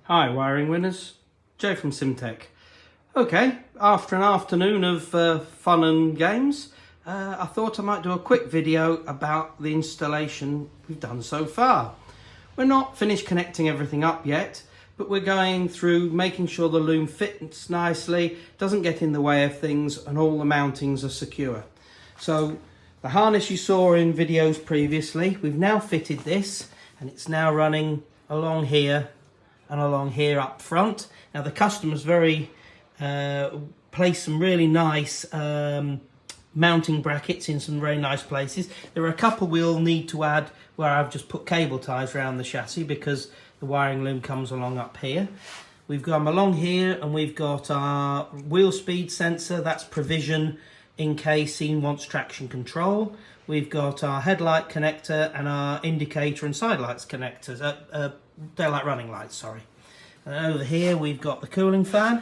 Hi wiring winners, Joe from Simtech. Okay, after an afternoon of fun and games, I thought I might do a quick video about the installation we've done so far. We're not finished connecting everything up yet, but we're going through making sure the loom fits nicely, doesn't get in the way of things, and all the mountings are secure. So the harness you saw in videos previously, we've now fitted this, and it's now running along here and along here up front. Now the customer's placed some really nice mounting brackets in some very nice places. There are a couple we'll need to add where I've just put cable ties around the chassis because the wiring loom comes along up here. We've got them along here, and we've got our wheel speed sensor, that's provision in case he wants traction control. We've got our headlight connector and our indicator and side lights connectors, daylight running lights, sorry. And over here we've got the cooling fan,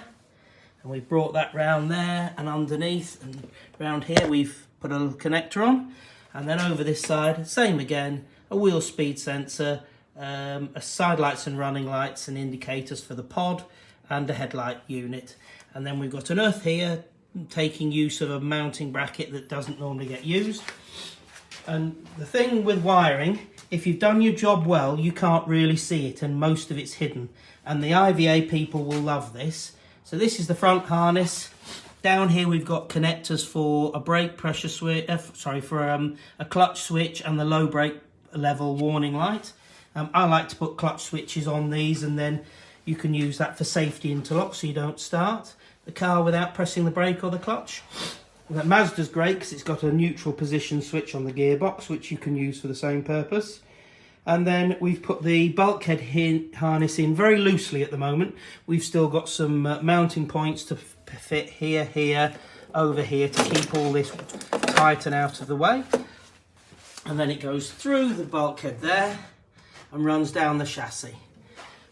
and we've brought that round there and underneath, and round here we've put a little connector on. And then over this side, same again, a wheel speed sensor, a side lights and running lights and indicators for the pod, and a headlight unit. And then we've got an earth here, taking use of a mounting bracket that doesn't normally get used. And the thing with wiring, if you've done your job well, you can't really see it, and most of it's hidden. And the IVA people will love this. So this is the front harness. Down here we've got connectors for a brake pressure switch, a clutch switch and the low brake level warning light. I like to put clutch switches on these, and then you can use that for safety interlock so you don't start the car without pressing the brake or the clutch. And that Mazda's great because it's got a neutral position switch on the gearbox, which you can use for the same purpose. And then we've put the bulkhead harness in very loosely at the moment. We've still got some mounting points to fit here, here, over here to keep all this tight and out of the way. And then it goes through the bulkhead there and runs down the chassis.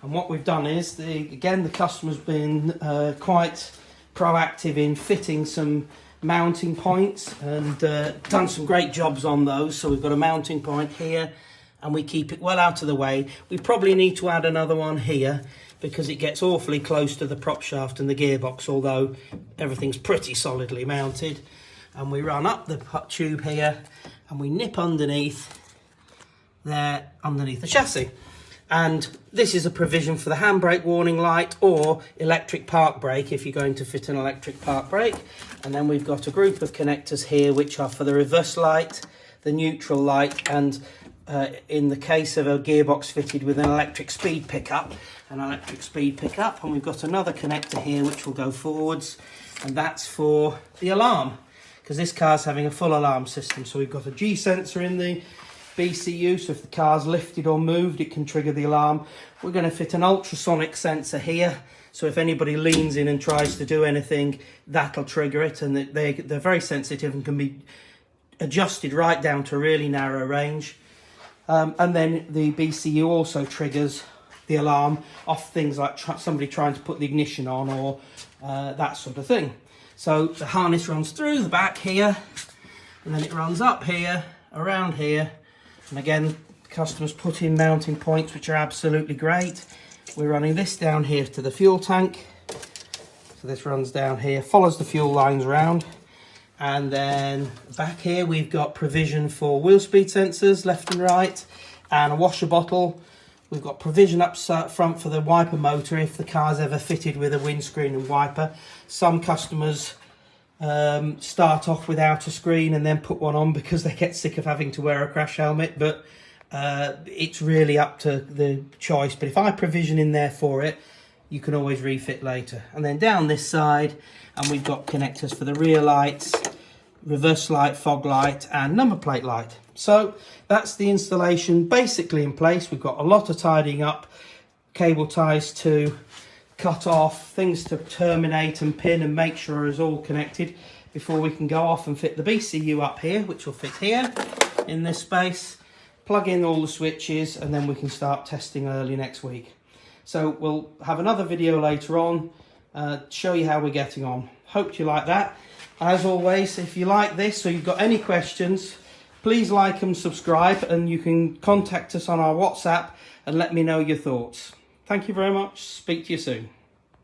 And what we've done is, again, the customer's been quite proactive in fitting some mounting points and done some great jobs on those. So we've got a mounting point here, and we keep it well out of the way. We probably need to add another one here because it gets awfully close to the prop shaft and the gearbox, although everything's pretty solidly mounted. And we run up the tube here and we nip underneath there, underneath the chassis. And this is a provision for the handbrake warning light or electric park brake if you're going to fit an electric park brake. And then we've got a group of connectors here which are for the reverse light, the neutral light, and in the case of a gearbox fitted with an electric speed pickup, and we've got another connector here which will go forwards, and that's for the alarm, because this car's having a full alarm system. So we've got a G sensor in the BCU, so if the car's lifted or moved it can trigger the alarm. We're going to fit an ultrasonic sensor here, so if anybody leans in and tries to do anything, that'll trigger it, and they're very sensitive and can be adjusted right down to a really narrow range. And then the BCU also triggers the alarm off things like somebody trying to put the ignition on or that sort of thing. So the harness runs through the back here, and then it runs up here, around here, and again the customers put in mounting points which are absolutely great. We're running this down here to the fuel tank, so this runs down here, follows the fuel lines around. And then back here we've got provision for wheel speed sensors left and right, and a washer bottle. We've got provision up front for the wiper motor if the car's ever fitted with a windscreen and wiper. Some customers start off without a screen and then put one on because they get sick of having to wear a crash helmet, but it's really up to the choice. But if I provision in there for it, you can always refit later. And then down this side, and we've got connectors for the rear lights, reverse light, fog light, and number plate light. So that's the installation basically in place. We've got a lot of tidying up, cable ties to cut off, things to terminate and pin and make sure it's all connected before we can go off and fit the BCU up here, which will fit here in this space, plug in all the switches, and then we can start testing early next week. So we'll have another video later on, show you how we're getting on. Hope you like that. As always, if you like this or you've got any questions, please like and subscribe, and you can contact us on our WhatsApp and let me know your thoughts. Thank you very much. Speak to you soon.